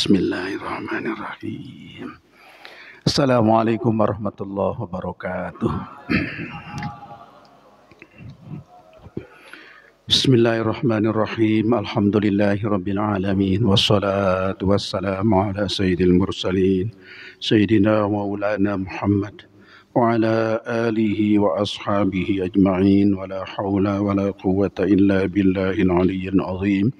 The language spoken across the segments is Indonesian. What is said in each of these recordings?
Bismillahirrahmanirrahim. Assalamualaikum warahmatullahi wabarakatuh. Bismillahirrahmanirrahim. Alhamdulillahirabbil alamin wassalatu wassalamu ala sayyidil mursalin sayyidina maulana Muhammad wa ala alihi wa ashabihi ajma'in wa la hawla wa la quwwata illa billahil aliyyil azim.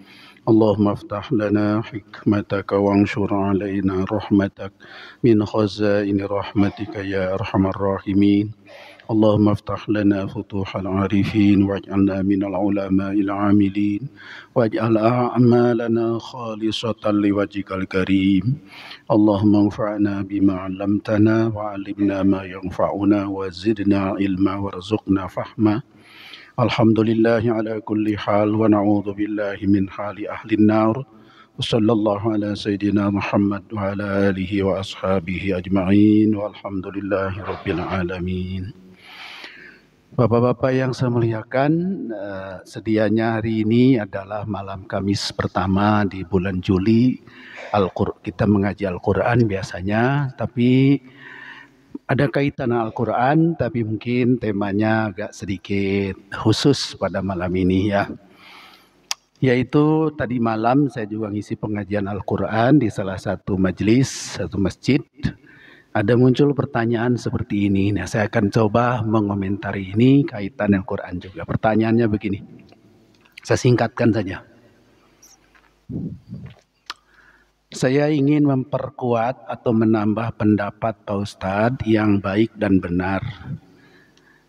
Allahumma aftah lana hikmataka wa anshur alaina rahmatak min khazaini rahmatika ya arhamar rahimin. Allahumma aftah lana futuhal arifin waj'alna minal ulama'il amilin waj'al a'malana khalisatan liwajhikal karim. Allahumma anfa'na bima 'allamtana wa 'allimna ma yanfa'una wa zidna ilma warzuqna fahma. Alhamdulillahi ala kulli hal wa na'udzu billahi min hali ahli nar. Wassallallahu ala sayyidina Muhammad wa ala alihi wa ashabihi ajma'in walhamdulillahi rabbil alamin. Bapak-bapak yang saya muliakan, sedianya hari ini adalah malam Kamis pertama di bulan Juli. Kita mengaji Al-Quran biasanya, tapi ada kaitan Al-Quran, tapi mungkin temanya agak sedikit khusus pada malam ini ya. Yaitu tadi malam saya juga ngisi pengajian Al-Quran di salah satu majelis, satu masjid. Ada muncul pertanyaan seperti ini. Nah, saya akan coba mengomentari ini kaitan Al-Quran juga. Pertanyaannya begini. Saya singkatkan saja. Saya ingin memperkuat atau menambah pendapat Pak Ustadz yang baik dan benar.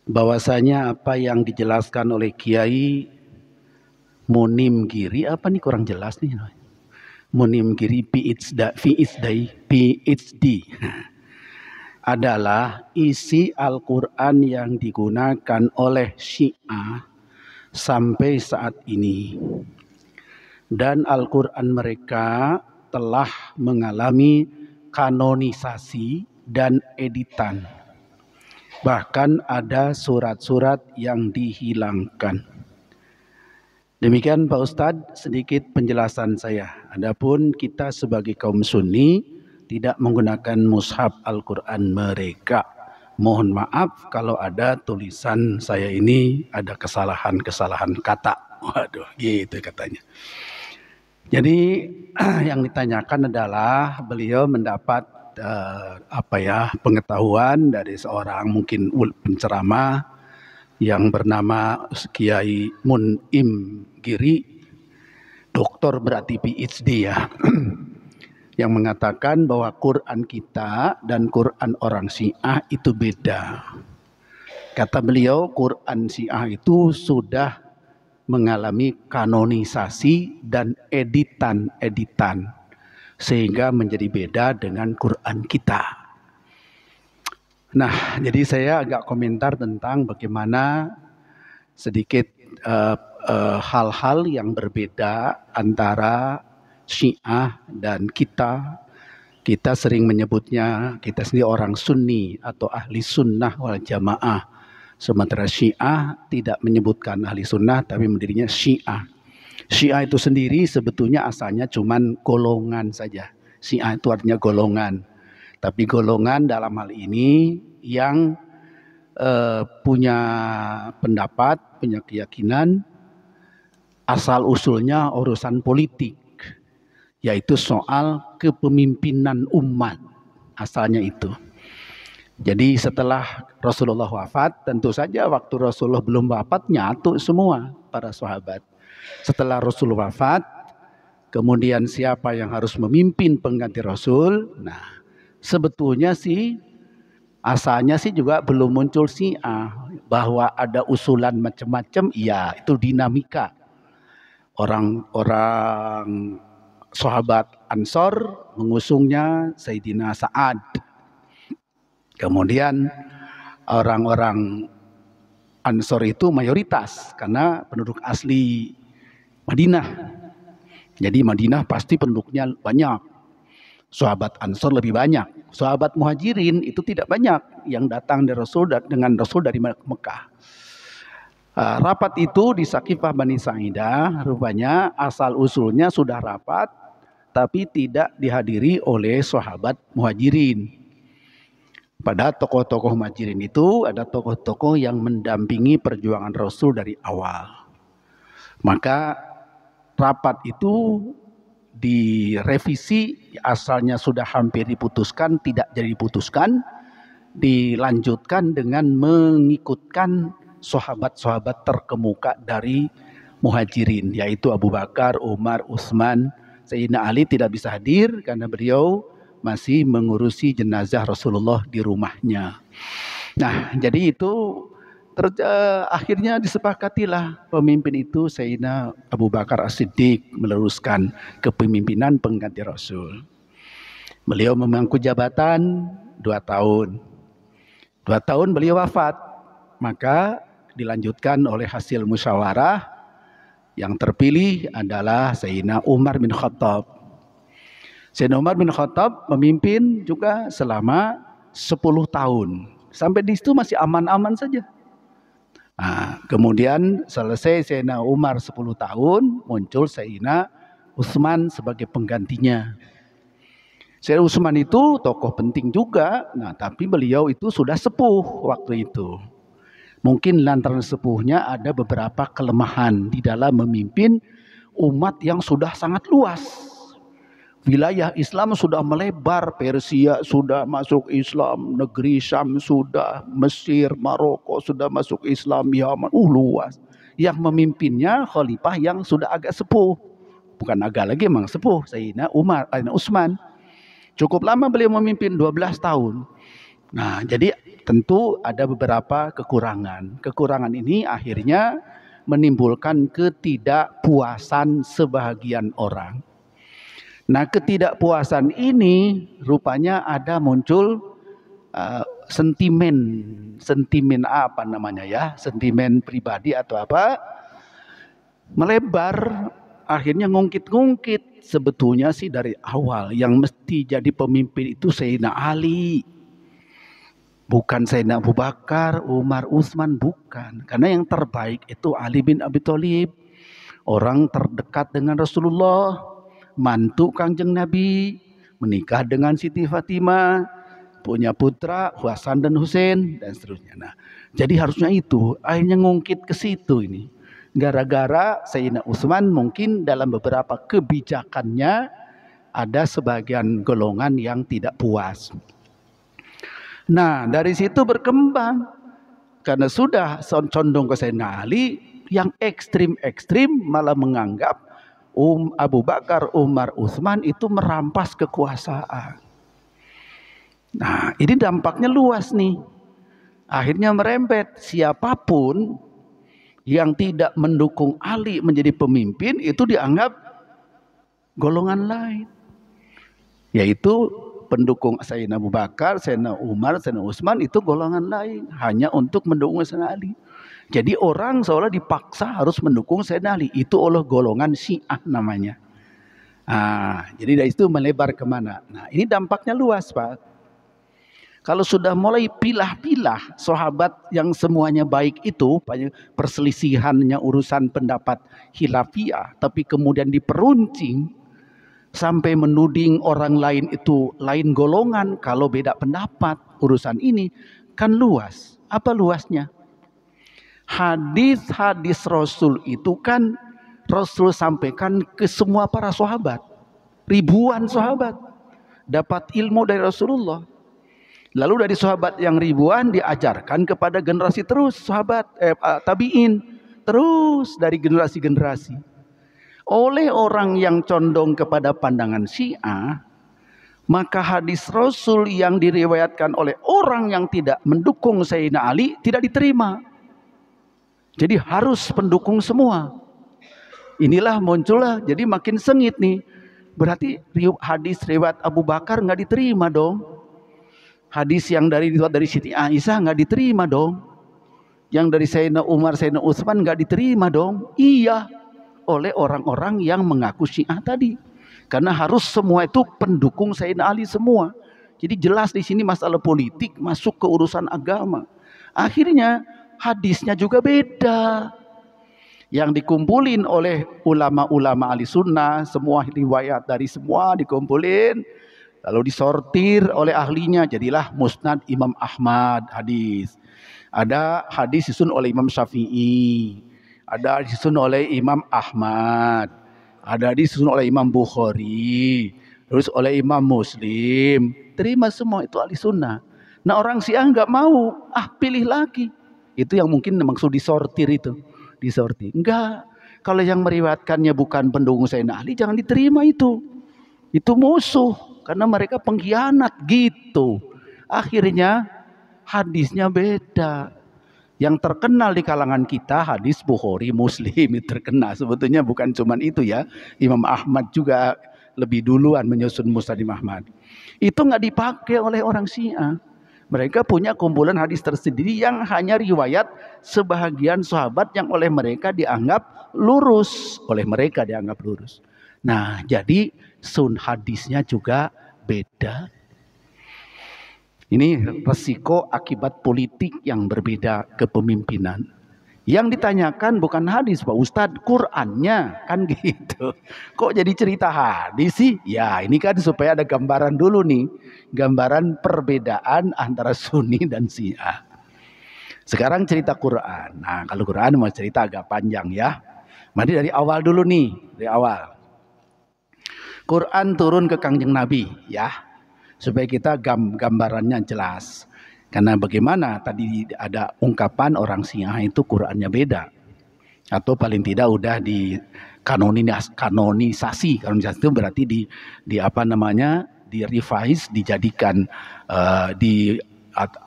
Bahwasanya apa yang dijelaskan oleh Kiai Munim Giri, apa nih kurang jelas nih? Munim Giri PhD adalah isi Al-Quran yang digunakan oleh Syiah sampai saat ini. Dan Al-Quran mereka telah mengalami kanonisasi dan editan. Bahkan ada surat-surat yang dihilangkan. Demikian Pak Ustadz sedikit penjelasan saya. Adapun kita sebagai kaum Sunni tidak menggunakan mushaf Al-Quran mereka. Mohon maaf kalau ada tulisan saya ini ada kesalahan-kesalahan kata. Waduh, gitu katanya. Jadi yang ditanyakan adalah beliau mendapat pengetahuan dari seorang mungkin penceramah yang bernama Kiai Munim Giri, doktor berarti PhD ya, yang mengatakan bahwa Quran kita dan Quran orang Syiah itu beda. Kata beliau, Quran Syiah itu sudah mengalami kanonisasi dan editan sehingga menjadi beda dengan Quran kita. Nah, jadi saya agak komentar tentang bagaimana sedikit hal-hal yang berbeda antara Syiah dan kita. Kita sering menyebutnya, kita sendiri orang Sunni atau ahli sunnah wal jamaah. Sementara Syiah tidak menyebutkan ahli sunnah, tapi mendirinya Syiah. Syiah itu sendiri sebetulnya asalnya cuman golongan saja. Syiah itu artinya golongan. Tapi golongan dalam hal ini yang punya pendapat, punya keyakinan, asal usulnya urusan politik. Yaitu soal kepemimpinan umat. Asalnya itu. Jadi setelah Rasulullah wafat, tentu saja waktu Rasulullah belum wafat nyatu semua para sahabat. Setelah Rasul wafat, kemudian siapa yang harus memimpin pengganti Rasul? Nah, sebetulnya sih asalnya sih juga belum muncul Syiah, bahwa ada usulan macam-macam, iya itu dinamika. Orang-orang sahabat Ansor mengusungnya Sayyidina Sa'ad. Kemudian orang-orang Ansor itu mayoritas karena penduduk asli Madinah. Jadi Madinah pasti penduduknya banyak. Sahabat Ansor lebih banyak. Sahabat Muhajirin itu tidak banyak yang datang dari dengan Rasul dari Mekah. Rapat itu di Saqifah Bani Sa'idah, rupanya asal usulnya sudah rapat tapi tidak dihadiri oleh sahabat Muhajirin. Pada tokoh-tokoh Muhajirin itu ada tokoh-tokoh yang mendampingi perjuangan Rasul dari awal. Maka rapat itu direvisi, asalnya sudah hampir diputuskan, tidak jadi diputuskan, dilanjutkan dengan mengikutkan sahabat-sahabat terkemuka dari Muhajirin, yaitu Abu Bakar, Umar, Utsman. Sayyidina Ali tidak bisa hadir karena beliau masih mengurusi jenazah Rasulullah di rumahnya. Nah, jadi itu akhirnya disepakatilah pemimpin itu Sayyidina Abu Bakar As-Siddiq meneruskan kepemimpinan pengganti Rasul. Beliau memangku jabatan 2 tahun. 2 tahun beliau wafat, maka dilanjutkan oleh hasil musyawarah. Yang terpilih adalah Sayyidina Umar bin Khattab. Sayyidina Umar bin Khattab memimpin juga selama 10 tahun. Sampai di situ masih aman-aman saja. Nah, kemudian selesai Sayyidina Umar 10 tahun, muncul Sayyidina Utsman sebagai penggantinya. Sayyidina Utsman itu tokoh penting juga, nah tapi beliau itu sudah sepuh waktu itu. Mungkin lantaran sepuhnya ada beberapa kelemahan di dalam memimpin umat yang sudah sangat luas. Wilayah Islam sudah melebar, Persia sudah masuk Islam, negeri Syam sudah, Mesir, Maroko sudah masuk Islam, Yaman, luas. Yang memimpinnya khalifah yang sudah agak sepuh. Bukan agak lagi, memang sepuh, Sayyidina Utsman. Cukup lama beliau memimpin 12 tahun. Nah, jadi tentu ada beberapa kekurangan. Kekurangan ini akhirnya menimbulkan ketidakpuasan sebagian orang. Nah, ketidakpuasan ini rupanya ada muncul sentimen apa namanya ya, sentimen pribadi atau apa, melebar, akhirnya ngungkit-ngungkit. Sebetulnya sih dari awal yang mesti jadi pemimpin itu Sayyidina Ali, bukan Sayyidina Abu Bakar, Umar, Utsman, bukan. Karena yang terbaik itu Ali bin Abi Thalib, orang terdekat dengan Rasulullah, mantu Kanjeng Nabi, menikah dengan Siti Fatimah, punya putra Hasan dan Husain dan seterusnya. Nah, jadi harusnya itu, akhirnya ngungkit ke situ ini. Gara-gara Sayyidina Utsman mungkin dalam beberapa kebijakannya ada sebagian golongan yang tidak puas. Nah, dari situ berkembang. Karena sudah condong ke Sayyidina Ali, yang ekstrim-ekstrim malah menganggap Abu Bakar, Umar, Utsman itu merampas kekuasaan. Nah, ini dampaknya luas nih. Akhirnya merembet, siapapun yang tidak mendukung Ali menjadi pemimpin itu dianggap golongan lain. Yaitu pendukung Sayyidina Abu Bakar, Sayyidina Umar, Sayyidina Utsman itu golongan lain, hanya untuk mendukung Sayyidina Ali. Jadi orang seolah dipaksa harus mendukung Sayyidina Ali. Itu oleh golongan Syiah namanya. Jadi dari itu melebar kemana? Nah, ini dampaknya luas, Pak. Kalau sudah mulai pilah-pilah sahabat yang semuanya baik itu, perselisihannya urusan pendapat khilafiyah, tapi kemudian diperuncing sampai menuding orang lain itu lain golongan kalau beda pendapat urusan ini, kan luas. Apa luasnya? Hadis-hadis Rasul itu kan Rasul sampaikan ke semua para sahabat. Ribuan sahabat dapat ilmu dari Rasulullah. Lalu dari sahabat yang ribuan diajarkan kepada generasi terus sahabat tabi'in, terus dari generasi-generasi. Oleh orang yang condong kepada pandangan Syiah, maka hadis Rasul yang diriwayatkan oleh orang yang tidak mendukung Sayyidina Ali tidak diterima. Jadi harus pendukung semua. Inilah muncullah, jadi makin sengit nih. Berarti hadis riwayat Abu Bakar nggak diterima dong. Hadis yang dari Siti Aisyah nggak diterima dong. Yang dari Sayyidina Umar, Sayyidina Utsman nggak diterima dong. Iya, oleh orang-orang yang mengaku Syiah tadi. Karena harus semua itu pendukung Sayyidina Ali semua. Jadi jelas di sini masalah politik masuk ke urusan agama. Akhirnya hadisnya juga beda. yang dikumpulin oleh ulama-ulama ahli sunnah, semua riwayat dari semua dikumpulin, lalu disortir oleh ahlinya, jadilah Musnad Imam Ahmad hadis. Ada hadis disusun oleh Imam Syafi'i, ada disusun oleh Imam Ahmad, ada disusun oleh Imam Bukhari, terus oleh Imam Muslim. Terima semua itu ahli sunnah. Nah orang Syiah nggak mau, pilih lagi. Itu yang mungkin maksud disortir itu. Disortir. Enggak. Kalau yang meriwayatkannya bukan pendukung Sayyidina Ali, jangan diterima itu. Itu musuh. Karena mereka pengkhianat gitu. Akhirnya hadisnya beda. Yang terkenal di kalangan kita hadis Bukhari, Muslim itu terkenal. Sebetulnya bukan cuman itu ya. Imam Ahmad juga lebih duluan menyusun Musnad Imam Ahmad. Itu nggak dipakai oleh orang Syiah. Mereka punya kumpulan hadis tersendiri yang hanya riwayat sebahagian sahabat yang oleh mereka dianggap lurus. Nah, jadi sun hadisnya juga beda. Ini resiko akibat politik yang berbeda kepemimpinan. Yang ditanyakan bukan hadis, Pak Ustadz, Qur'annya kan gitu. Kok jadi cerita hadis sih? Ya, ini kan supaya ada gambaran dulu nih, gambaran perbedaan antara Sunni dan Syiah. Sekarang cerita Quran. Nah, kalau Quran mau cerita agak panjang ya. Mari dari awal dulu nih, dari awal. Quran turun ke Kangjeng Nabi ya, supaya kita gambarannya jelas. Karena bagaimana tadi ada ungkapan orang Syiah itu Qurannya beda. Atau paling tidak udah di kanonisasi. Kanonisasi itu berarti di apa namanya? Di revise, dijadikan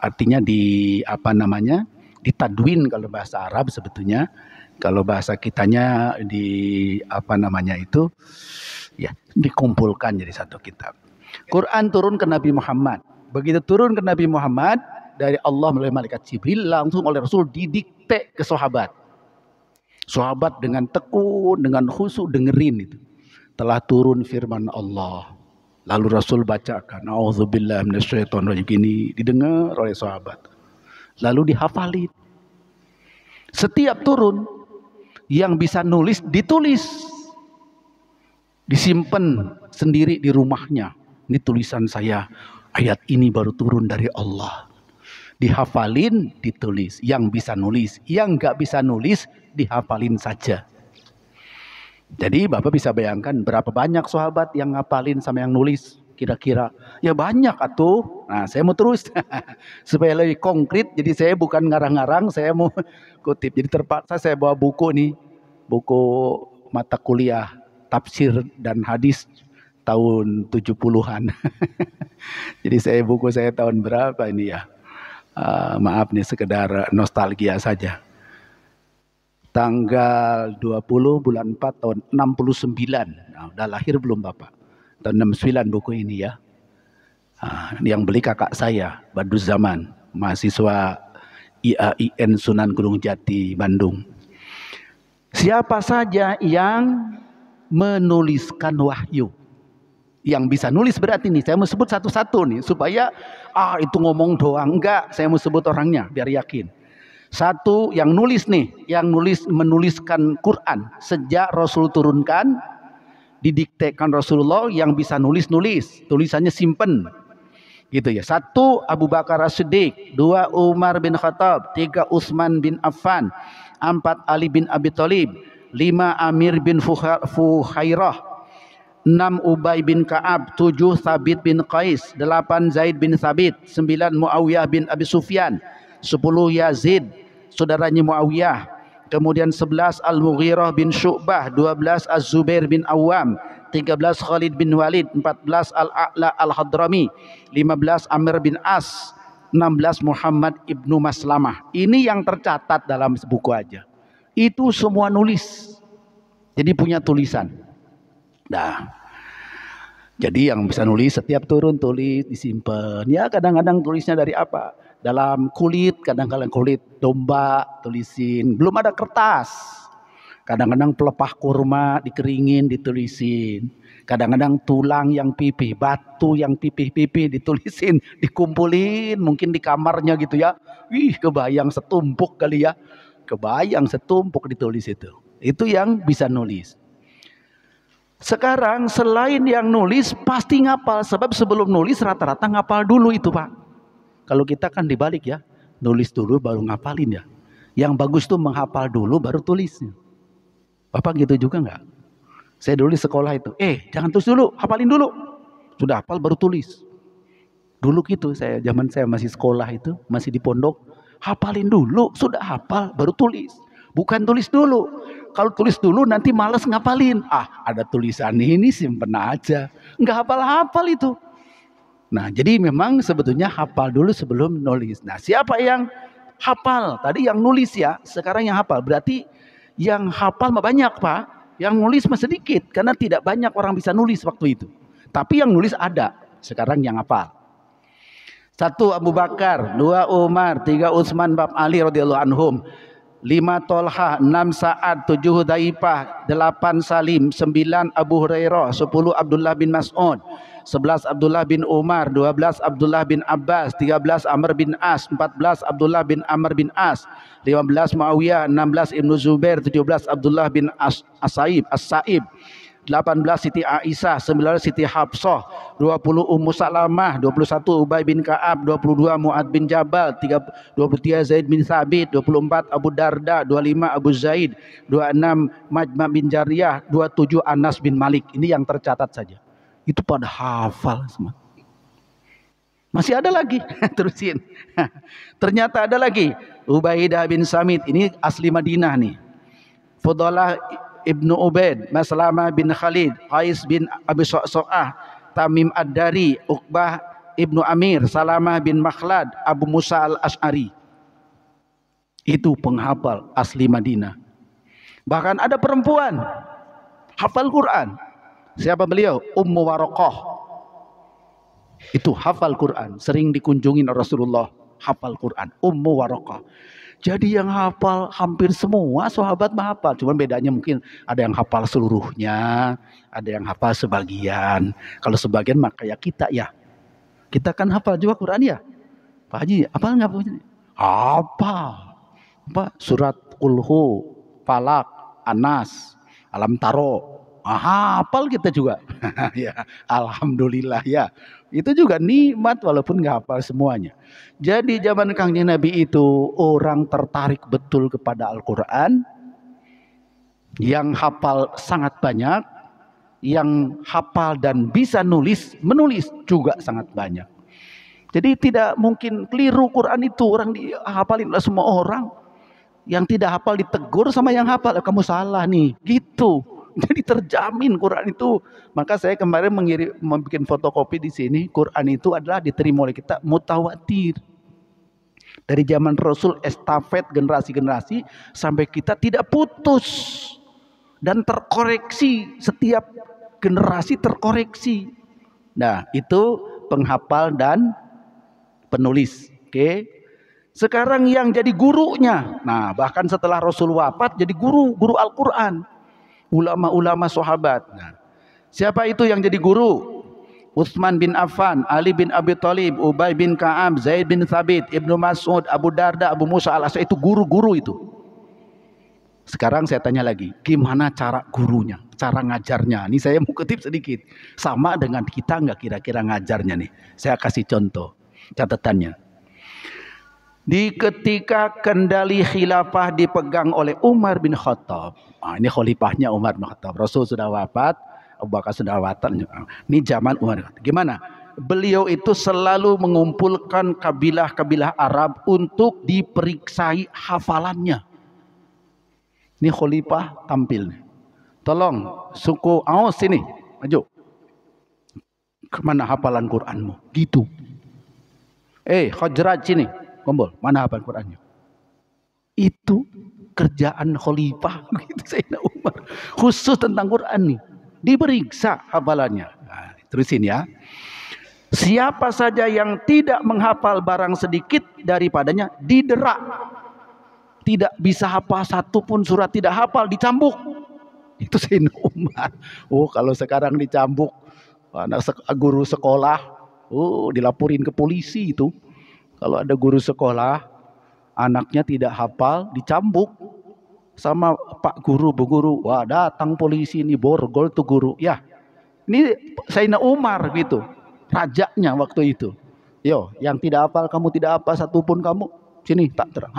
artinya di apa namanya? Ditadwin kalau bahasa Arab sebetulnya. Kalau bahasa kitanya di apa namanya itu? Ya, dikumpulkan jadi satu kitab. Quran turun ke Nabi Muhammad. Begitu turun ke Nabi Muhammad dari Allah melalui malaikat Jibril, langsung oleh Rasul didikte ke sahabat. Sahabat dengan tekun, dengan khusyuk dengerin itu. Telah turun firman Allah. Lalu Rasul bacakan, A'udzubillahi minasyaitonir rajim, ini didengar oleh sahabat. Lalu dihafalin. Setiap turun yang bisa nulis ditulis. Disimpan sendiri di rumahnya. Ini tulisan saya, ayat ini baru turun dari Allah. Dihafalin, ditulis. Yang bisa nulis, yang nggak bisa nulis, dihafalin saja. Jadi Bapak bisa bayangkan berapa banyak sahabat yang ngapalin sama yang nulis kira-kira. Ya banyak atuh. Nah saya mau terus. Supaya lebih konkret, jadi saya bukan ngarang-ngarang, saya mau kutip. Jadi terpaksa saya bawa buku nih. Buku mata kuliah tafsir dan hadis tahun 70-an. Jadi buku saya tahun berapa ini ya? Maaf nih sekedar nostalgia saja. Tanggal 20 bulan 4 tahun 69. Nah, udah lahir belum Bapak? Tahun 69 buku ini ya. Yang beli kakak saya, Badruz Zaman, mahasiswa IAIN Sunan Gunung Jati, Bandung. Siapa saja yang menuliskan wahyu? Yang bisa nulis berarti nih, saya mau sebut satu-satu nih supaya itu ngomong doang, enggak, saya mau sebut orangnya biar yakin. Satu yang nulis nih, yang menuliskan Quran sejak Rasul turunkan, didiktekan Rasulullah, yang bisa nulis, tulisannya simpen. Gitu ya. 1 Abu Bakar As-Siddiq, 2 Umar bin Khattab, 3 Utsman bin Affan, 4 Ali bin Abi Thalib, 5 Amir bin Fuhairah, 6 Ubay bin Ka'ab, 7 Thabit bin Qais, 8 Zaid bin Thabit, 9 Muawiyah bin Abi Sufyan, 10 Yazid saudaranya Muawiyah, kemudian 11 Al-Mughirah bin Syu'bah, 12 Az-Zubair bin Awam, 13 Khalid bin Walid, 14 Al-A'la Al-Hadrami, 15 Amr bin As, 16 Muhammad ibnu Maslamah. Ini yang tercatat dalam buku aja. Itu semua nulis. Jadi punya tulisan. Nah, jadi yang bisa nulis setiap turun tulis, disimpan. Ya kadang-kadang tulisnya dari apa? Dalam kulit, kadang-kadang kulit domba tulisin. Belum ada kertas. Kadang-kadang pelepah kurma dikeringin ditulisin. Kadang-kadang tulang yang pipih, batu yang pipih-pipih ditulisin, dikumpulin mungkin di kamarnya gitu ya. Kebayang setumpuk kali ya. Kebayang setumpuk ditulis itu. Itu yang bisa nulis. Sekarang selain yang nulis pasti ngapal, sebab sebelum nulis rata-rata ngapal dulu itu Pak. Kalau kita kan dibalik ya, nulis dulu baru ngapalin ya. Yang bagus tuh menghafal dulu baru tulisnya. Bapak gitu juga nggak? Saya dulu di sekolah itu, jangan tulis dulu, hafalin dulu. Sudah hafal baru tulis. Dulu gitu zaman saya masih sekolah itu, masih di pondok, hafalin dulu, sudah hafal baru tulis. Bukan tulis dulu. Kalau tulis dulu nanti malas ngapalin. Ada tulisan ini simpen aja. Nggak hafal-hafal itu. Nah, jadi memang sebetulnya hafal dulu sebelum nulis. Nah, siapa yang hafal? Tadi yang nulis ya, sekarang yang hafal. Berarti yang hafal mah banyak Pak. Yang nulis mah sedikit. Karena tidak banyak orang bisa nulis waktu itu. Tapi yang nulis ada. Sekarang yang hafal. 1 Abu Bakar, 2 Umar, 3 Utsman, 4 Ali radhiyallahu anhum, 5 Tolha, 6 Sa'ad, 7 Hudzaifah, 8 Salim, 9 Abu Hurairah, 10 Abdullah bin Mas'ud, 11 Abdullah bin Umar, 12 Abdullah bin Abbas, 13 Amr bin As, 14 Abdullah bin Amr bin As, 15 Muawiyah, 16 Ibnu Zubair, 17 Abdullah bin As-Sa'ib, 18 Siti Aisyah, 19 Siti Hafsah, 20 Ummu Salamah, 21 Ubay bin Ka'ab, 22 Mu'ad bin Jabal, 23 Zaid bin Thabit, 24 Abu Darda, 25 Abu Zaid, 26 Majma' bin Jariyah, 27 Anas bin Malik. Ini yang tercatat saja. Itu pada hafal semua. Masih ada lagi, terusin. Ternyata ada lagi. Ubaidah bin Samit, ini asli Madinah nih. Fudalah Ibnu Ubaid, Maslamah bin Khalid, Qais bin Abi So'ah, Tamim Ad-Dari, Uqbah Ibnu Amir, Salamah bin Makhlad, Abu Musa Al-Ash'ari. Itu penghafal asli Madinah. Bahkan ada perempuan hafal Quran. Siapa beliau? Ummu Waraqah. Itu hafal Quran, sering dikunjungi Rasulullah, hafal Quran. Ummu Waraqah. Jadi yang hafal hampir semua sahabat menghafal. Cuma bedanya mungkin ada yang hafal seluruhnya, ada yang hafal sebagian. Kalau sebagian maka ya kita ya. Kita kan hafal juga Quran ya. Pak Haji, hafal nggak? Hafal. Apa? Surat Qulhu, Falak, Anas, Alam Taro. Hafal kita juga. Ya, alhamdulillah ya. Itu juga nikmat walaupun nggak hafal semuanya. Jadi zaman Kangjeng Nabi itu orang tertarik betul kepada Al-Quran. Yang hafal sangat banyak. Yang hafal dan bisa menulis juga sangat banyak. Jadi tidak mungkin keliru Quran itu. Orang dihafalin oleh semua orang. Yang tidak hafal ditegur sama yang hafal. Kamu salah nih. Gitu. Jadi terjamin Quran itu. Maka saya kemarin membuat fotokopi di sini. Quran itu adalah diterima oleh kita mutawatir. Dari zaman Rasul estafet generasi-generasi sampai kita tidak putus. Dan terkoreksi. Setiap generasi terkoreksi. Nah itu penghafal dan penulis. Oke. Sekarang yang jadi gurunya. Nah bahkan setelah Rasul wafat jadi guru Al-Quran. Ulama-ulama sahabat. Nah, siapa itu yang jadi guru? Utsman bin Affan, Ali bin Abi Thalib, Ubay bin Ka'ab, Zaid bin Thabit, Ibnu Mas'ud, Abu Darda, Abu Musa Al-Asy'ari. Itu guru-guru itu. Sekarang saya tanya lagi, gimana cara gurunya, cara ngajarnya? Ini saya mau kutip sedikit. Sama dengan kita nggak kira-kira ngajarnya nih? Saya kasih contoh catatannya. Di ketika kendali khilafah dipegang oleh Umar bin Khattab. Ini khalifahnya Umar bin Khattab. Rasul sudah wafat, Abu Bakar sudah wafat. Ini zaman Umar. Gimana? Beliau itu selalu mengumpulkan kabilah-kabilah Arab untuk diperiksai hafalannya. Ini khalifah tampil. Tolong suku Aus sini, maju. Kemana hafalan Quranmu? Gitu. Khazraj sini. Kumpul, mana hafal Qurannya? Itu kerjaan khalifah gitu Sayyidina Umar. Khusus tentang Quran nih. Diperiksa hafalannya. Nah, terusin ya. Siapa saja yang tidak menghafal barang sedikit daripadanya didera. Tidak bisa hafal satu pun surat tidak hafal dicambuk. Itu Sayyidina Umar. Kalau sekarang dicambuk anak guru sekolah, dilaporin ke polisi itu. Kalau ada guru sekolah, anaknya tidak hafal, dicambuk. sama Pak Guru, Bu Guru, wah datang polisi ini borgol tuh guru. Ya, ini Sayyidina Umar gitu, rajanya waktu itu. Yo, yang tidak hafal kamu tidak apa satupun kamu, sini tak terang.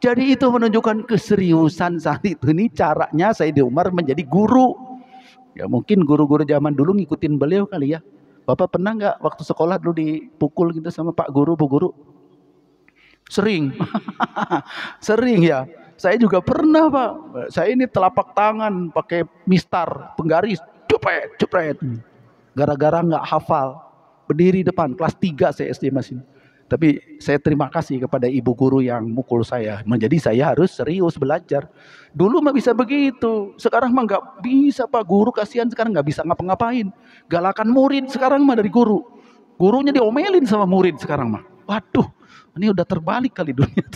Jadi itu menunjukkan keseriusan saat itu. Ini caranya Sayyidina Umar menjadi guru. Ya mungkin guru-guru zaman dulu ngikutin beliau kali ya. Bapak pernah nggak waktu sekolah dulu dipukul gitu sama Pak Guru, Bu Guru? Sering. Sering ya. Saya juga pernah, Pak. Saya ini telapak tangan pakai mistar, penggaris, cepret, cepret. Gara-gara nggak hafal. Berdiri depan, kelas 3 saya SD masih. Tapi saya terima kasih kepada ibu guru yang mukul saya. Menjadi saya harus serius belajar. Dulu mah bisa begitu. Sekarang mah nggak bisa, Pak. Guru kasihan sekarang nggak bisa ngapa-ngapain. Galakan murid sekarang mah dari guru. Gurunya diomelin sama murid sekarang mah. Waduh, ini udah terbalik kali dunia.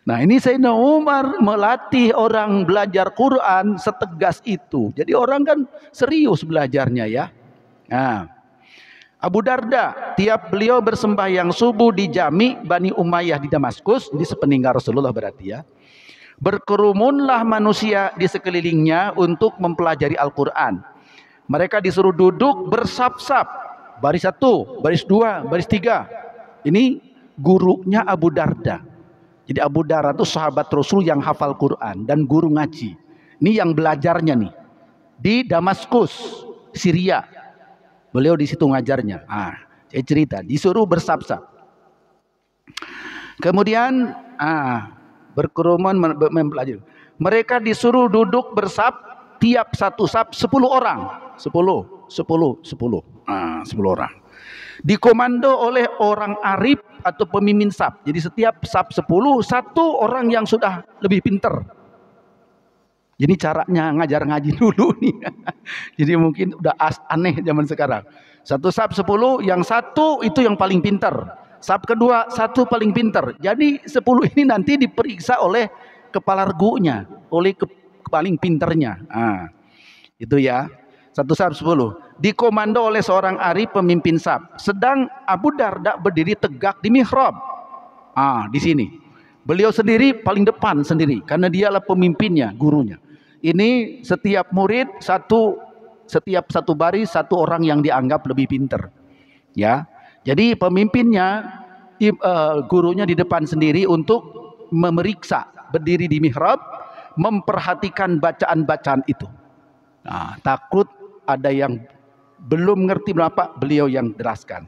Nah ini Sayyidina Umar melatih orang belajar Quran setegas itu. Jadi orang kan serius belajarnya ya. Nah, Abu Darda tiap beliau bersembahyang subuh di Jami Bani Umayyah di Damaskus, di sepeninggal Rasulullah berarti ya. Berkerumunlah manusia di sekelilingnya untuk mempelajari Al-Quran. Mereka disuruh duduk bersap-sap, baris 1, baris 2, baris 3. Ini gurunya Abu Darda. Jadi Abu Darda itu sahabat Rasul yang hafal Quran dan guru ngaji. Ini yang belajarnya nih di Damaskus, Syria. Beliau di situ ngajarnya. Saya cerita, disuruh bersap-sap. Kemudian berkerumun mempelajari. Mereka disuruh duduk bersap, tiap satu sap 10 orang. 10 orang. Dikomando oleh orang arif atau pemimpin sap. Jadi setiap sap 10, satu orang yang sudah lebih pinter. Jadi caranya ngajar ngaji dulu nih. Jadi mungkin udah aneh zaman sekarang. Satu sap 10, yang satu itu yang paling pinter. Sap kedua, satu paling pinter. Jadi 10 ini nanti diperiksa oleh kepala regunya, oleh paling pinternya. Itu ya. Satu sap 10. Dikomando oleh seorang arif pemimpin sap. Sedang Abu Darda berdiri tegak di mihrab. Di sini. Beliau sendiri paling depan sendiri. Karena dialah pemimpinnya, gurunya. Ini setiap murid setiap satu baris satu orang yang dianggap lebih pinter. Ya. Jadi pemimpinnya, gurunya di depan sendiri untuk memeriksa. Berdiri di mihrab. Memperhatikan bacaan-bacaan itu. Takut ada yang belum ngerti berapa, beliau yang jelaskan.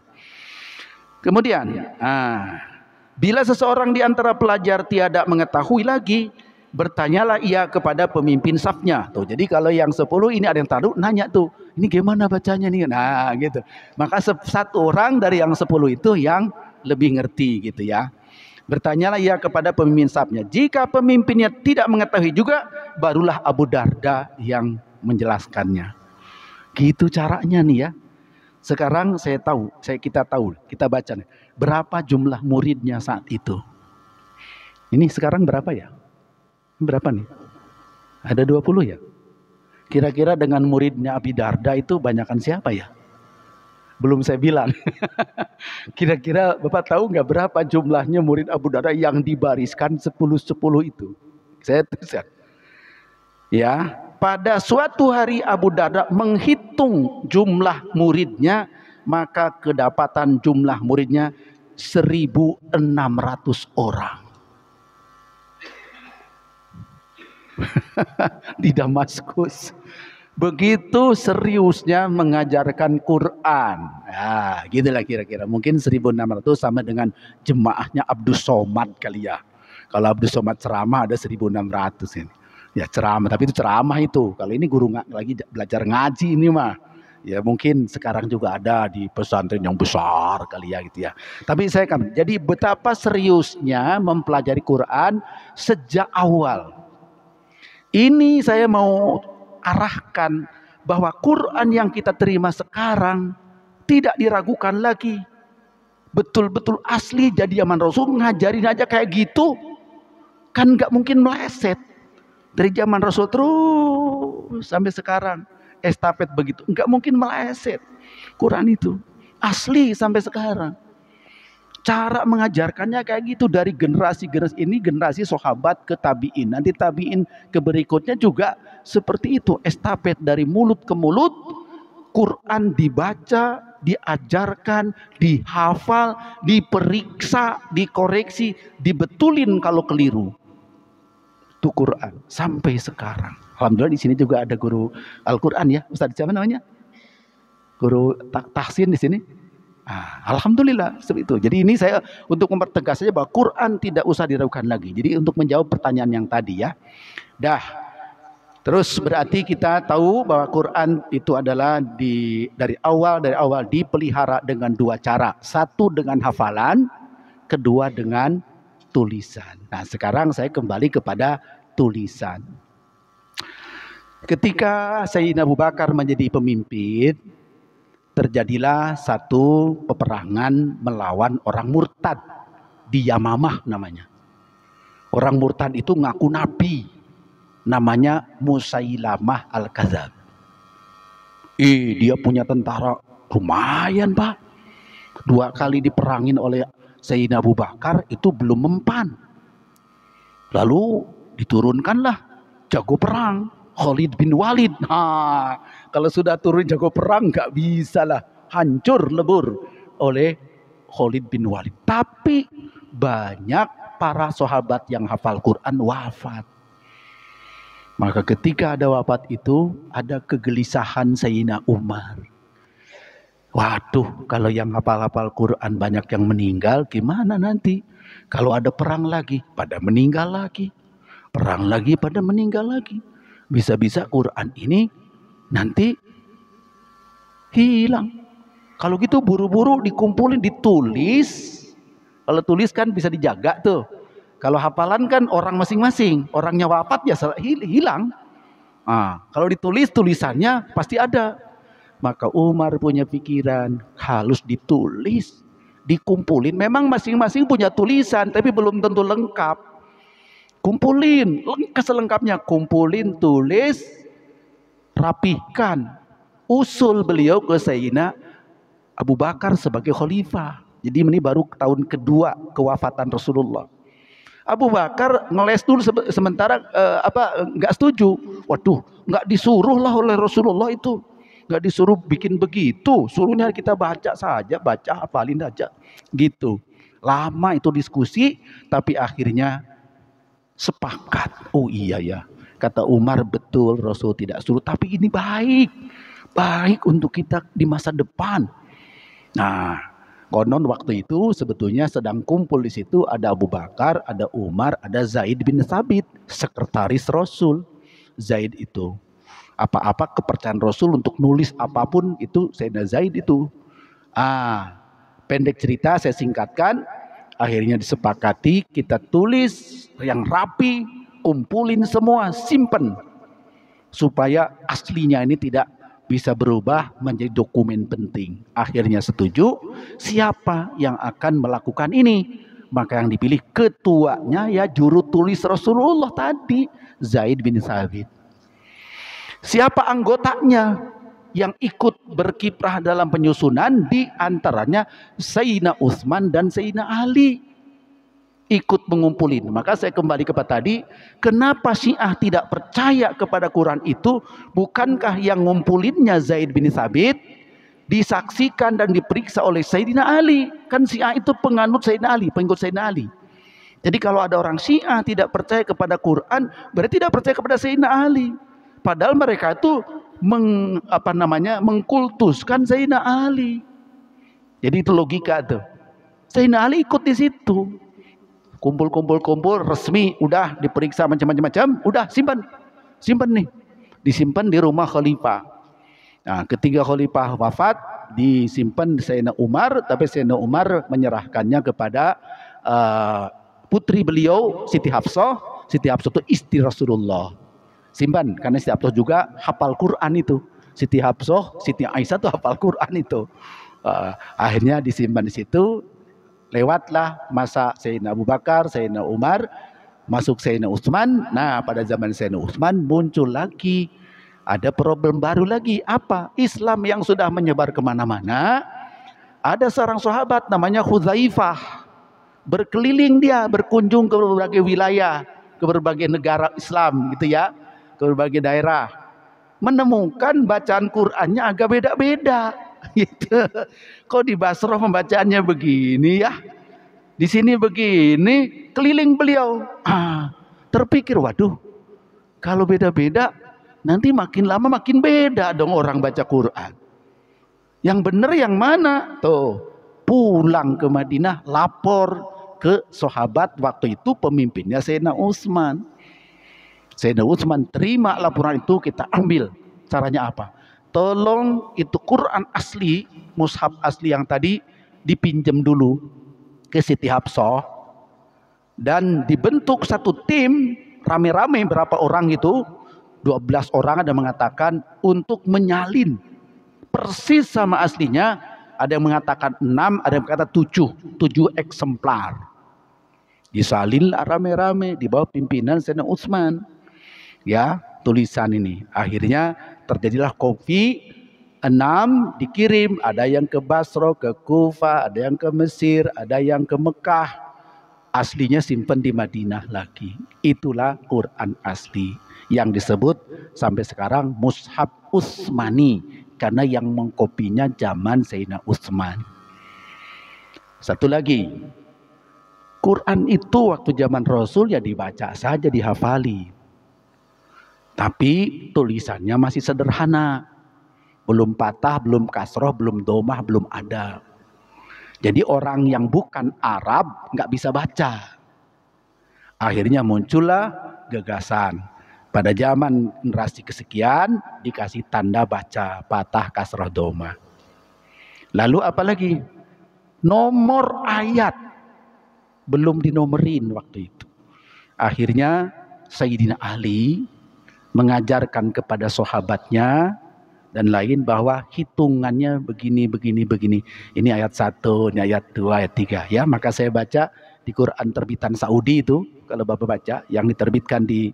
Kemudian, bila seseorang di antara pelajar tiada mengetahui lagi, bertanyalah ia kepada pemimpin safnya. Tuh, jadi kalau yang 10 ini ada yang taruh, nanya tuh, ini gimana bacanya nih? Nah, gitu. Maka satu orang dari yang 10 itu yang lebih ngerti gitu ya. Bertanyalah ia kepada pemimpin safnya. Jika pemimpinnya tidak mengetahui juga, barulah Abu Darda yang menjelaskannya. Gitu caranya nih ya. Sekarang kita tahu, kita baca nih, berapa jumlah muridnya saat itu. Ini sekarang berapa ya? Berapa nih? Ada 20 ya? Kira-kira dengan muridnya Abi Darda itu banyakan siapa ya? Belum saya bilang. Kira-kira Bapak tahu nggak berapa jumlahnya murid Abu Darda yang dibariskan 10-10 itu? Saya tuliskan. Ya, pada suatu hari Abu Darda menghitung jumlah muridnya, maka kedapatan jumlah muridnya 1.600 orang. Di Damaskus. Begitu seriusnya mengajarkan Quran. Ya, gitulah kira-kira. Mungkin 1.600 sama dengan jemaahnya Abdus Somad kali ya. Kalau Abdus Somad ceramah ada 1.600 ini. Ya ceramah, tapi itu ceramah itu. Kalau ini guru lagi belajar ngaji ini mah. Ya mungkin sekarang juga ada di pesantren yang besar kali ya gitu ya. Tapi saya kan, jadi betapa seriusnya mempelajari Quran sejak awal. Ini saya mau arahkan bahwa Quran yang kita terima sekarang tidak diragukan lagi. Betul-betul asli jadi zaman Rasul, ngajarin aja kayak gitu. Kan nggak mungkin meleset. Dari zaman Rasul terus sampai sekarang estafet begitu, nggak mungkin meleset. Quran itu asli sampai sekarang. Cara mengajarkannya kayak gitu dari generasi-generasi ini, generasi sahabat ke tabiin. Nanti tabiin ke berikutnya juga seperti itu. Estafet dari mulut ke mulut, Quran dibaca, diajarkan, dihafal, diperiksa, dikoreksi, dibetulin kalau keliru. Itu Quran sampai sekarang. Alhamdulillah di sini juga ada guru Al-Quran ya. Ustaz siapa namanya? Guru tahsin di sini. Alhamdulillah seperti itu. Jadi ini saya untuk mempertegas saja bahwa Quran tidak usah diragukan lagi. Jadi untuk menjawab pertanyaan yang tadi ya. Dah. Terus berarti kita tahu bahwa Quran itu adalah dari awal dipelihara dengan dua cara. Satu dengan hafalan, kedua dengan tulisan. Nah, sekarang saya kembali kepada tulisan. Ketika Sayyidina Abu Bakar menjadi pemimpin, terjadilah satu peperangan melawan orang murtad di Yamamah namanya. Orang murtad itu ngaku nabi, namanya Musailamah Al-Kadzab. Dia punya tentara lumayan Pak. 2 kali diperangin oleh Sayyidina Abu Bakar itu belum mempan. Lalu diturunkanlah jago perang Khalid bin Walid. Kalau sudah turun jago perang nggak bisa lah, hancur lebur oleh Khalid bin Walid. Tapi banyak para sahabat yang hafal Quran wafat. Maka ketika ada wafat itu ada kegelisahan Sayyidina Umar. Waduh, kalau yang hafal-hafal Quran banyak yang meninggal, gimana nanti? Kalau ada perang lagi, pada meninggal lagi. Perang lagi, pada meninggal lagi. Bisa-bisa Quran ini nanti hilang. Kalau gitu buru-buru dikumpulin, ditulis. Kalau tulis kan bisa dijaga tuh. Kalau hafalan kan orang masing-masing. Orangnya wafat ya hilang. Kalau ditulis, tulisannya pasti ada. Maka Umar punya pikiran, harus ditulis, dikumpulin. Memang masing-masing punya tulisan, tapi belum tentu lengkap. Kumpulin, selengkapnya. Kumpulin, tulis, rapihkan. Usul beliau ke Sayyidina Abu Bakar sebagai khalifah. Jadi ini baru tahun kedua kewafatan Rasulullah. Abu Bakar ngeles dulu sementara nggak setuju. Waduh, nggak disuruh lah oleh Rasulullah itu. Nggak disuruh bikin begitu, suruhnya kita baca saja, baca hafalin aja gitu. Lama itu diskusi, tapi akhirnya sepakat. Oh iya ya, kata Umar, betul Rasul tidak suruh, tapi ini baik untuk kita di masa depan. Nah, konon waktu itu sebetulnya sedang kumpul di situ ada Abu Bakar, ada Umar, ada Zaid bin Thabit, sekretaris Rasul. Zaid itu apa-apa kepercayaan Rasul untuk nulis apapun itu Sayyidina Zaid itu. Pendek cerita saya singkatkan, akhirnya disepakati kita tulis yang rapi, kumpulin semua, simpen supaya aslinya ini tidak bisa berubah menjadi dokumen penting. Akhirnya setuju, siapa yang akan melakukan ini? Maka yang dipilih ketuanya ya juru tulis Rasulullah tadi, Zaid bin Thabit. Siapa anggotanya yang ikut berkiprah dalam penyusunan? Di antaranya Sayyidina Utsman dan Sayyidina Ali ikut mengumpulin. Maka saya kembali kepada tadi, kenapa Syiah tidak percaya kepada Quran itu? Bukankah yang ngumpulinnya Zaid bin Thabit disaksikan dan diperiksa oleh Sayyidina Ali? Kan Syiah itu penganut Sayyidina Ali, pengikut Sayyidina Ali. Jadi kalau ada orang Syiah tidak percaya kepada Quran, berarti tidak percaya kepada Sayyidina Ali. Padahal mereka itu mengkultuskan Sayyidina Ali. Jadi itu logika tuh. Sayyidina Ali ikut di situ. Kumpul resmi, udah diperiksa macam-macam, udah simpan nih, disimpan di rumah khalifah. Nah, ketiga khalifah wafat, disimpan Sayyidina Umar, tapi Sayyidina Umar menyerahkannya kepada putri beliau Siti Hafsah. Siti Hafsah itu istri Rasulullah. Simpan, karena Siti Hafsah juga hafal Quran itu. Siti Hafsah, Siti Aisyah itu hafal Quran itu. Akhirnya disimpan di situ. Lewatlah masa Sayyidina Abu Bakar, Sayyidina Umar, masuk Sayyidina Utsman. Nah, pada zaman Sayyidina Utsman muncul lagi, ada problem baru lagi. Apa? Islam yang sudah menyebar kemana-mana, Ada seorang sahabat namanya Hudzaifah. Berkeliling dia, berkunjung ke berbagai wilayah, ke berbagai negara Islam gitu ya, ke berbagai daerah. Menemukan bacaan Qur'annya agak beda-beda gitu. Kok di Basrah pembacaannya begini ya? Di sini begini, keliling beliau. Terpikir, waduh, kalau beda-beda nanti makin lama makin beda dong orang baca Quran. Yang benar yang mana? Tuh, pulang ke Madinah, lapor ke sahabat waktu itu pemimpinnya Sayyidina Utsman. Sayyidina Utsman terima laporan itu, kita ambil. Caranya apa? Tolong itu Quran asli, mushaf asli yang tadi dipinjam dulu ke Siti Hafsah, dan dibentuk satu tim rame-rame, berapa orang itu, 12 orang ada mengatakan, untuk menyalin persis sama aslinya. Ada yang mengatakan 6, ada yang mengatakan 7 eksemplar. Disalinlah rame-rame di bawah pimpinan Sayyidina Utsman. Ya, tulisan ini. Akhirnya terjadilah kopi 6 dikirim, ada yang ke Basra, ke Kufah, ada yang ke Mesir, ada yang ke Mekah. Aslinya simpan di Madinah lagi. Itulah Quran asli yang disebut sampai sekarang Mushaf Utsmani, karena yang mengkopinya zaman Sayyidina Utsman. Satu lagi, Quran itu waktu zaman Rasul ya dibaca saja, dihafali. Tapi tulisannya masih sederhana. Belum patah, belum kasroh, belum domah, belum ada. Jadi orang yang bukan Arab nggak bisa baca. Akhirnya muncullah gagasan. Pada zaman generasi kesekian dikasih tanda baca, patah, kasroh, domah. Lalu apalagi? Nomor ayat belum dinomerin waktu itu. Akhirnya Sayyidina Ali mengajarkan kepada sahabatnya dan lain bahwa hitungannya begini. Ini ayat 1, ini ayat 2, ayat 3 ya. Maka saya baca di Quran terbitan Saudi itu, kalau Bapak baca yang diterbitkan di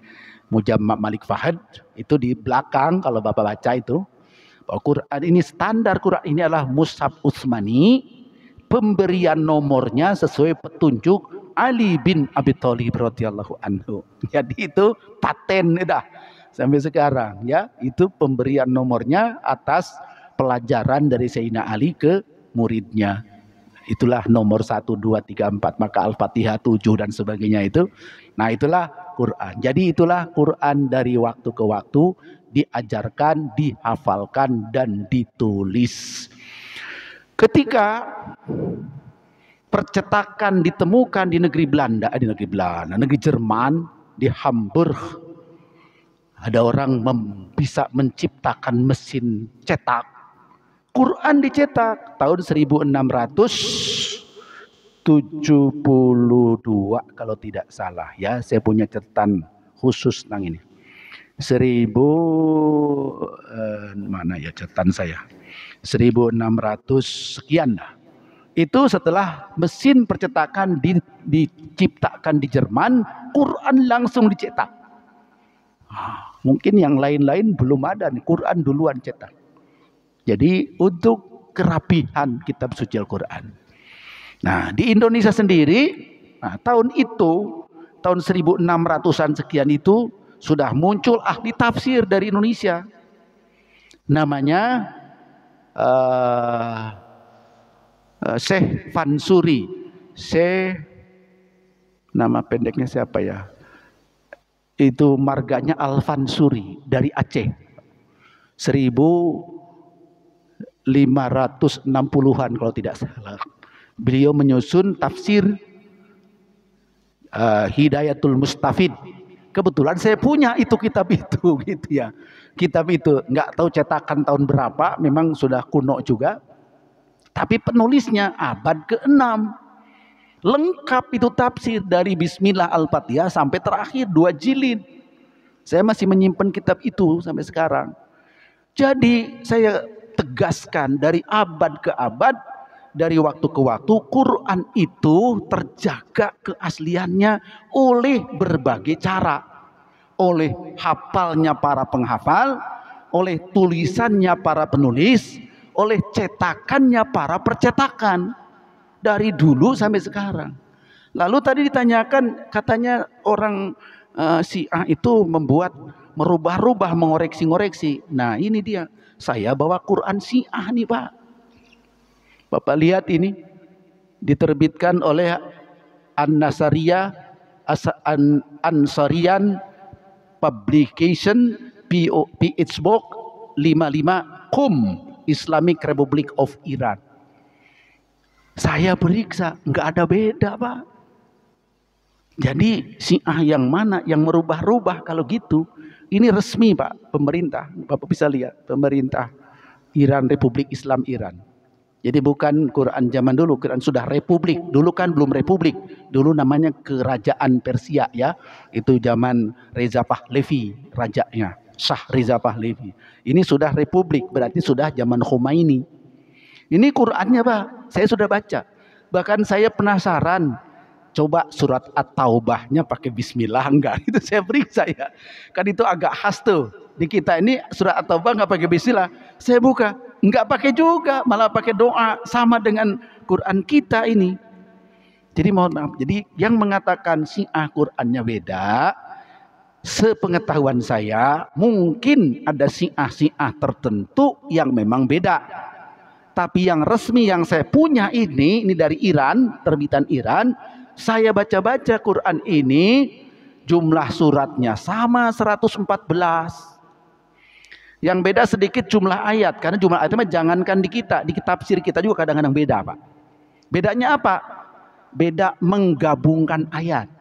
Mujamma Malik Fahad, itu di belakang kalau Bapak baca itu, bahwa Quran ini, standar Quran ini adalah Mushaf Utsmani, pemberian nomornya sesuai petunjuk Ali bin Abi Thalib radhiyallahu anhu. Jadi itu paten udah sampai sekarang ya, itu pemberian nomornya atas pelajaran dari Sayyidina Ali ke muridnya. Itulah nomor 1, 2, 3, 4. Maka Al-Fatihah 7 dan sebagainya itu. Nah itulah Quran. Jadi itulah Quran dari waktu ke waktu diajarkan, dihafalkan dan ditulis. Ketika percetakan ditemukan di negeri Belanda, negeri Jerman, di Hamburg, ada orang bisa menciptakan mesin cetak. Quran dicetak tahun 1672 kalau tidak salah ya. Saya punya catatan khusus tentang ini. Mana ya catatan saya? 1600 sekian dah. Itu setelah mesin percetakan diciptakan di Jerman, Quran langsung dicetak. Mungkin yang lain-lain belum ada nih, Quran duluan cetak. Jadi untuk kerapihan kitab suci Al-Quran. Nah di Indonesia sendiri, tahun itu, tahun 1600-an sekian itu, sudah muncul ahli tafsir dari Indonesia. Namanya Syekh Fansuri. Nama pendeknya siapa ya? Itu marganya Al-Fansuri dari Aceh. 1560-an kalau tidak salah. Beliau menyusun tafsir Hidayatul Mustafid. Kebetulan saya punya itu kitab itu gitu ya. Kitab itu nggak tahu cetakan tahun berapa, memang sudah kuno juga. Tapi penulisnya abad ke-6. Lengkap itu tafsir dari Bismillah Al-Fatihah sampai terakhir 2 jilid. Saya masih menyimpan kitab itu sampai sekarang. Jadi saya tegaskan dari abad ke abad, dari waktu ke waktu, Quran itu terjaga keasliannya oleh berbagai cara. Oleh hafalnya para penghafal, oleh tulisannya para penulis, oleh cetakannya para percetakan dari dulu sampai sekarang. Lalu tadi ditanyakan, katanya orang Syiah itu merubah-rubah, mengoreksi-ngoreksi. Nah ini dia, saya bawa Quran Syiah nih Pak. Bapak lihat ini, diterbitkan oleh Ansarian Publication PH Book 55 Qum, Islamic Republic of Iran. Saya periksa, nggak ada beda Pak. Jadi Syiah yang mana yang merubah-rubah kalau gitu? Ini resmi Pak, pemerintah. Bapak bisa lihat, pemerintah Iran, Republik Islam Iran. Jadi bukan Quran zaman dulu, Quran sudah republik. Dulu kan belum republik. Dulu namanya Kerajaan Persia ya. Itu zaman Reza Pahlavi, rajanya. Shah Reza Pahlavi. Ini sudah republik, berarti sudah zaman Khomeini. Ini Qurannya Pak, saya sudah baca. Bahkan saya penasaran, coba surat At-Taubahnya pakai bismillah enggak? Itu saya periksa ya. Kan itu agak khas tuh. Di kita ini surat At-Taubah enggak pakai bismillah. Saya buka, enggak pakai juga, malah pakai doa, sama dengan Quran kita ini. Jadi mohon maaf, jadi yang mengatakan Syiah Qurannya beda, sepengetahuan saya mungkin ada Syiah tertentu yang memang beda. Tapi yang resmi yang saya punya ini dari Iran, terbitan Iran, saya baca-baca Quran ini, jumlah suratnya sama 114. Yang beda sedikit jumlah ayat, karena jumlah ayatnya jangankan di kita, di tafsir kita juga kadang-kadang beda Pak. Bedanya apa? Beda menggabungkan ayat.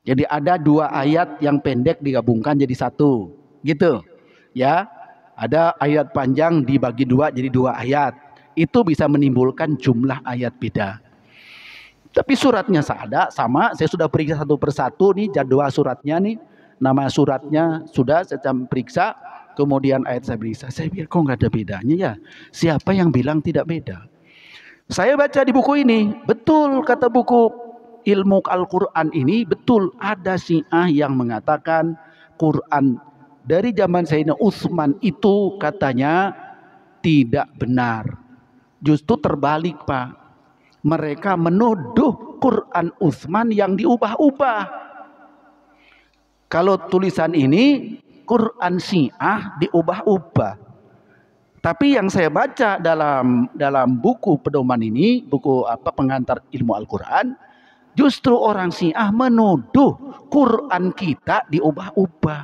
Jadi ada 2 ayat yang pendek digabungkan jadi 1, gitu. Ya. Ada ayat panjang dibagi 2 jadi 2 ayat. Itu bisa menimbulkan jumlah ayat beda. Tapi suratnya sama. Saya sudah periksa satu persatu nih jadwal suratnya nih. Nama suratnya sudah saya periksa. Kemudian ayat saya periksa. Saya pikir kok nggak ada bedanya ya. Siapa yang bilang tidak beda? Saya baca di buku ini. Betul kata buku ilmu Al-Quran ini. Betul ada Syiah yang mengatakan Quran dari zaman Sayyidina Utsman itu katanya tidak benar. Justru terbalik Pak. Mereka menuduh Quran Utsman yang diubah-ubah. Kalau tulisan ini Quran Syiah diubah-ubah. Tapi yang saya baca dalam buku pedoman ini, buku pengantar ilmu Al-Quran, justru orang Syiah menuduh Quran kita diubah-ubah.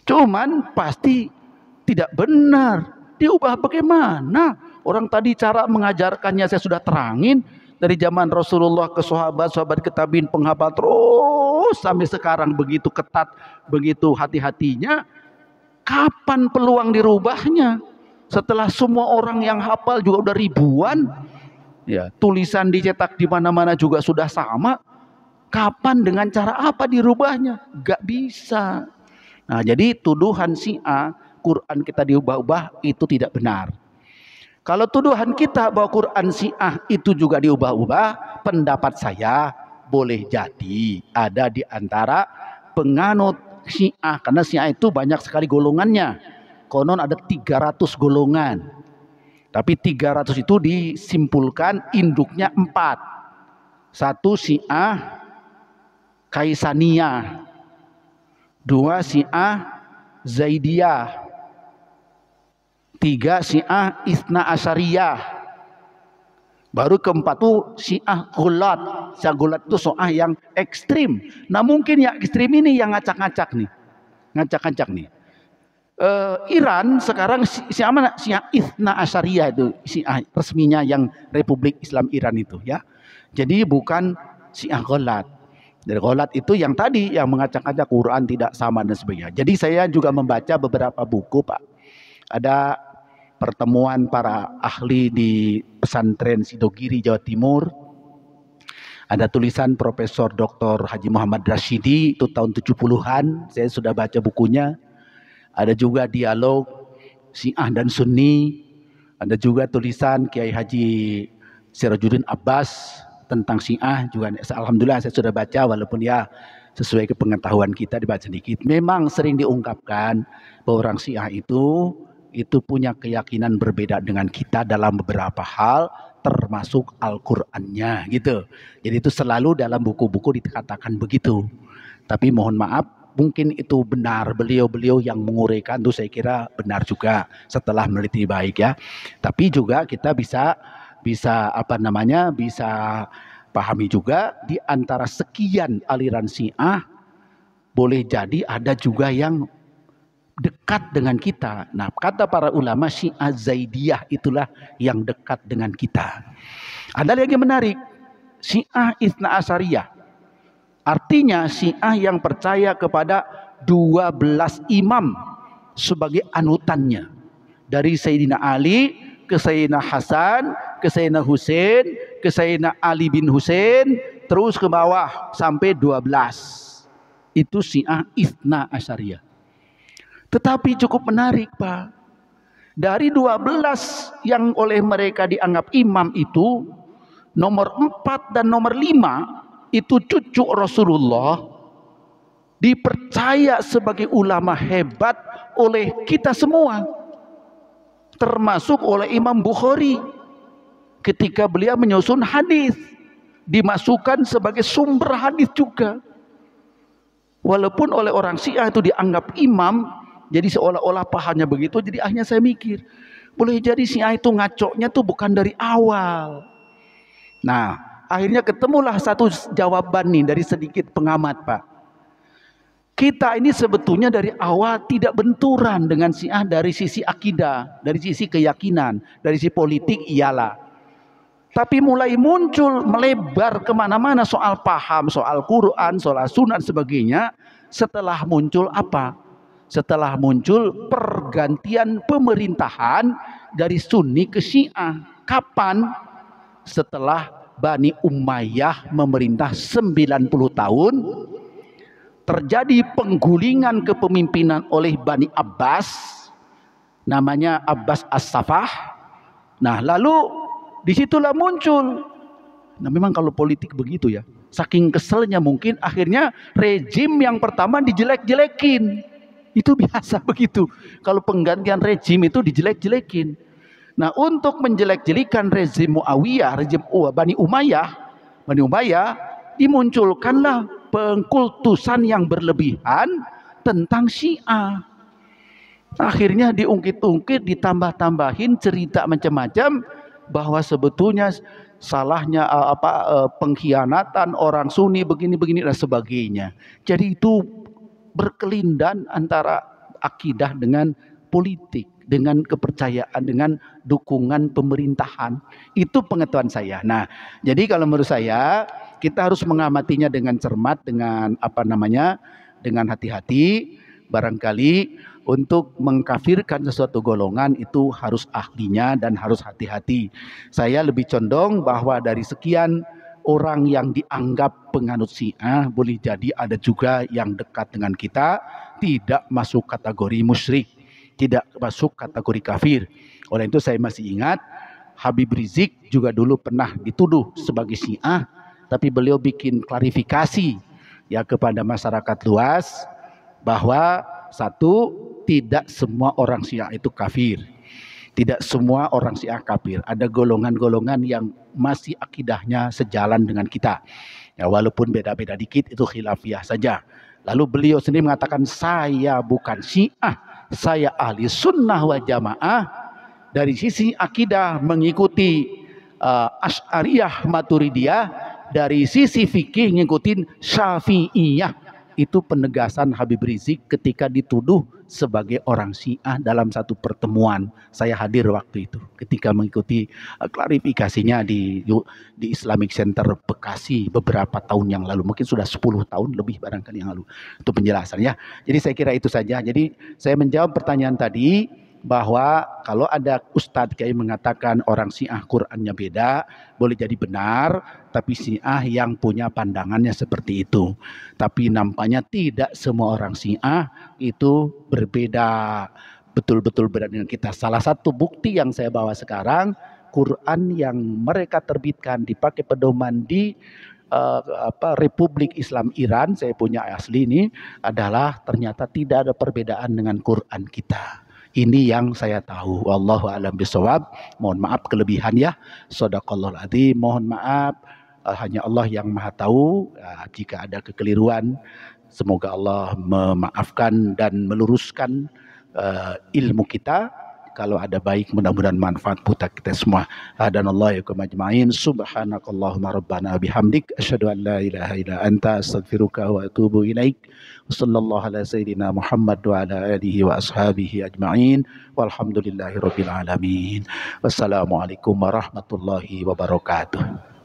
Cuman pasti tidak benar. Diubah bagaimana? Orang tadi cara mengajarkannya saya sudah terangin. Dari zaman Rasulullah ke sahabat ke tabiin, penghafal terus sampai sekarang begitu ketat, begitu hati-hatinya. Kapan peluang dirubahnya? Setelah semua orang yang hafal juga udah ribuan. Ya, tulisan dicetak di mana-mana juga sudah sama. Kapan dengan cara apa dirubahnya? Gak bisa. Nah, jadi tuduhan Syiah Quran kita diubah-ubah itu tidak benar. Kalau tuduhan kita bahwa Quran Syiah itu juga diubah-ubah, pendapat saya boleh jadi ada di antara penganut Syiah, karena Syiah itu banyak sekali golongannya. Konon ada 300 golongan. Tapi 300 itu disimpulkan induknya 4. 1 Syiah Kaisaniyah, 2 Syiah Zaidiyah, 3 Syiah Itsna Asyariyah, baru keempat tuh Syiah Ghulat. Syiah Ghulat itu Syiah yang ekstrim. Nah mungkin yang ekstrim ini yang ngacak-ngacak nih. Iran sekarang Syiah mana? Syiah Itsna Asyariyah itu Syiah resminya yang Republik Islam Iran itu ya. Jadi bukan Syiah Ghulat. Dari Ghulat itu yang tadi yang mengacak-acak Quran tidak sama dan sebagainya. Jadi saya juga membaca beberapa buku Pak. Ada pertemuan para ahli di pesantren Sidogiri Jawa Timur. Ada tulisan Profesor Dr. Haji Muhammad Rashidi itu tahun 70-an. Saya sudah baca bukunya. Ada juga dialog Syiah dan Sunni. Ada juga tulisan Kiai Haji Sirajuddin Abbas tentang Syiah juga. Alhamdulillah saya sudah baca, walaupun ya sesuai kepengetahuan kita dibaca sedikit. Memang sering diungkapkan bahwa orang Syiah itu itu punya keyakinan berbeda dengan kita dalam beberapa hal, termasuk Al-Qur'annya gitu. Jadi itu selalu dalam buku-buku dikatakan begitu. Tapi mohon maaf, mungkin itu benar, beliau-beliau yang menguraikan itu saya kira benar juga setelah meneliti baik ya. Tapi juga kita bisa bisa pahami juga di antara sekian aliran Syiah boleh jadi ada juga yang dekat dengan kita. Nah, kata para ulama Syiah Zaidiyah itulah yang dekat dengan kita. Ada lagi yang menarik, Syiah Itsna Asyariyah. Artinya Syiah yang percaya kepada 12 imam sebagai anutannya. Dari Sayyidina Ali ke Sayyidina Hasan, ke Sayyidina Husain, ke Sayyidina Ali bin Husain, terus ke bawah sampai 12. Itu Syiah Itsna Asyariyah. Tetapi cukup menarik, Pak. Dari 12 yang oleh mereka dianggap imam itu, nomor 4 dan nomor 5 itu cucu Rasulullah, dipercaya sebagai ulama hebat oleh kita semua, termasuk oleh Imam Bukhari. Ketika beliau menyusun hadis, dimasukkan sebagai sumber hadis juga. Walaupun oleh orang Syiah itu dianggap imam, jadi seolah-olah pahamnya begitu. Jadi akhirnya saya mikir, boleh jadi Syiah itu ngaconya tuh bukan dari awal. Nah, akhirnya ketemulah satu jawaban nih dari sedikit pengamat, Pak. Kita ini sebetulnya dari awal tidak benturan dengan Syiah dari sisi akidah, dari sisi keyakinan, dari sisi politik iyalah. Tapi mulai muncul, melebar kemana-mana soal paham, soal Quran, soal sunnah dan sebagainya. Setelah muncul apa? Setelah muncul pergantian pemerintahan dari Sunni ke Syiah. Kapan? Setelah Bani Umayyah memerintah 90 tahun. Terjadi penggulingan kepemimpinan oleh Bani Abbas. Namanya Abbas As-Safah. Nah, lalu disitulah muncul. Nah, memang kalau politik begitu ya. Saking keselnya mungkin akhirnya rejim yang pertama dijelek-jelekin. Itu biasa begitu. Kalau penggantian rejim itu dijelek-jelekin. Nah, untuk menjelek-jelekan rezim Muawiyah, rezim Bani Umayyah, dimunculkanlah pengkultusan yang berlebihan tentang Syiah. Akhirnya diungkit-ungkit, ditambah-tambahin cerita macam-macam bahwa sebetulnya salahnya pengkhianatan orang Sunni begini-begini dan sebagainya. Jadi itu berkelindan antara akidah dengan politik, dengan kepercayaan, dengan dukungan pemerintahan. Itu pengetahuan saya. Nah, jadi kalau menurut saya kita harus mengamatinya dengan cermat, dengan dengan hati-hati. Barangkali untuk mengkafirkan sesuatu golongan itu harus ahlinya dan harus hati-hati. Saya lebih condong bahwa dari sekian orang yang dianggap penganut Syiah, boleh jadi ada juga yang dekat dengan kita, tidak masuk kategori musyrik, tidak masuk kategori kafir. Oleh itu saya masih ingat Habib Rizik juga dulu pernah dituduh sebagai Syiah, tapi beliau bikin klarifikasi ya kepada masyarakat luas bahwa satu, tidak semua orang Syiah itu kafir. Tidak semua orang Syiah kafir. Ada golongan-golongan yang masih akidahnya sejalan dengan kita. Ya, walaupun beda-beda dikit itu khilafiyah saja. Lalu beliau sendiri mengatakan, saya bukan Syiah, saya ahli sunnah wa jamaah. Dari sisi akidah mengikuti Asy'ariyah Maturidiyah, dari sisi fikih ngikutin Syafi'iyah. Itu penegasan Habib Rizik ketika dituduh sebagai orang Syiah dalam satu pertemuan. Saya hadir waktu itu ketika mengikuti klarifikasinya di Islamic Center Bekasi beberapa tahun yang lalu. Mungkin sudah 10 tahun lebih barangkali yang lalu. Itu penjelasannya. Jadi saya kira itu saja. Jadi saya menjawab pertanyaan tadi bahwa kalau ada ustadz kiai mengatakan orang Syiah Qur'annya beda, boleh jadi benar, tapi Syiah yang punya pandangannya seperti itu. Tapi nampaknya tidak semua orang Syiah itu berbeda, betul-betul berbeda dengan kita. Salah satu bukti yang saya bawa sekarang, Quran yang mereka terbitkan dipakai pedoman di Republik Islam Iran, saya punya asli ini, adalah ternyata tidak ada perbedaan dengan Quran kita. Ini yang saya tahu. Wallahu a'lam bishawab. Mohon maaf kelebihan ya. Shadaqallahul adzim. Mohon maaf. Hanya Allah yang Maha tahu. Jika ada kekeliruan, semoga Allah memaafkan dan meluruskan ilmu kita. Kalau ada baik, mudah-mudahan manfaat buat kita semua. Hadanallahu yakum ajma'in. Subhanakallahumma rabbana bihamdik. Asyhadu an la ilaha illa anta astaghfiruka wa atubu ilaik. Sallallahu ala sayyidina Muhammad wa ala alihi wa ashabihi ajma'in. Walhamdulillahi rabbil alamin. Wassalamualaikum warahmatullahi wabarakatuh.